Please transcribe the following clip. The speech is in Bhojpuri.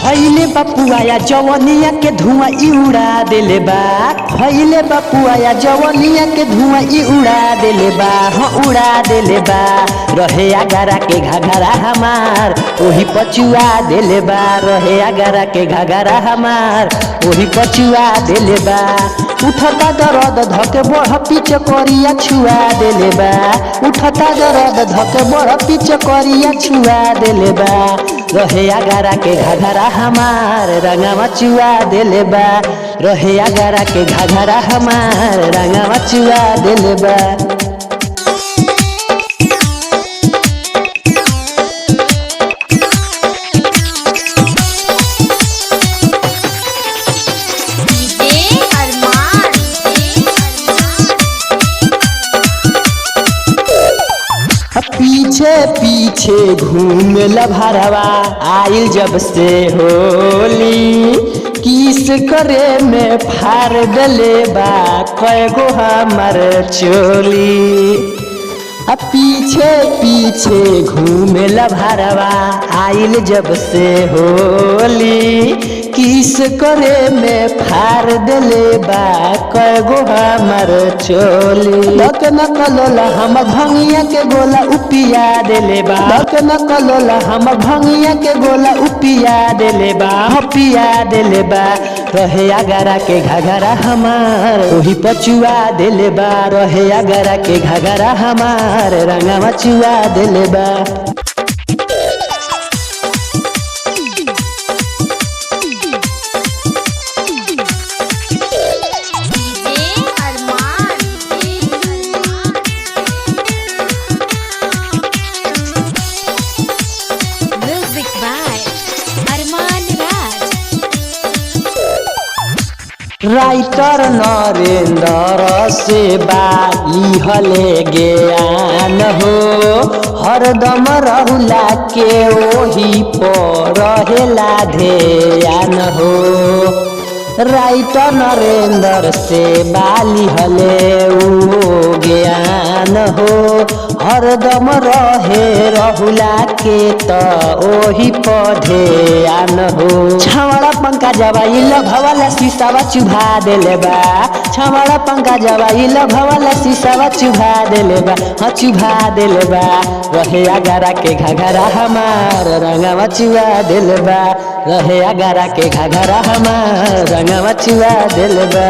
खैले बपुआया जवनिया के धुआं ई उड़ा देले बा। खैले बपुआया जवनिया के धुआं ई उड़ा देले बा। हाँ उड़ा देले बा। रहे आगरा के घाघरा हमार ओही पचुआ देले बा। रहे आगरा के घाघरा हमार ओही पचुआ देले बा। उठता दर्द धके बढ़ पीछ करिया छुआ देले बा। उठता दर्द धके बढ़ पीछ करिया छुआ देले बा। रहे आगरा के घाघरा हमार रंगवा चुआ देले बा। रहे आगरा के घाघरा हमार रंगवा चुआ देले बा। पीछे पीछे घूमेला भरवा आइल जब से होली। किस करे में फाड़ देले बा कएगो हमर चोली। पीछे पीछे घूमेला भरवा आइल जब से होली। किस करे में फाड़ देले बा कएगो हमर चोली। लक न कलोला हम भंगिया के गोला उपिया देले बा। लक न कलोला हम भंगिया के गोला उपिया देले बा। हपिया देले बा। रहे आगरा के घाघरा हमार ओही पचुआ देले बा। रहे आगरा के घाघरा हमार रंगवा चुआ देले बा। राइटर नरेंद्र से बाली हले ज्ञान हो। हरदम रहुला के ओही पर रहेला ध्यान हो। राइटर नरेंद्र से बाली हले ओ ज्ञान हो। हरदम रहे रहुला के त ओही पधेयान हो। छावड़ा पंखा जवाई लभवाला शीशावा चुभा देले बा। छावड़ा पंखा जवाई लभवाला शीशावा चुभा देले बा। हाँ चुभा देले बा। रहे आगरा के घाघरा हमार रंगवा चुआ देले बा। रहे आगरा के घाघरा हमार रंगवा चुआ देले बा।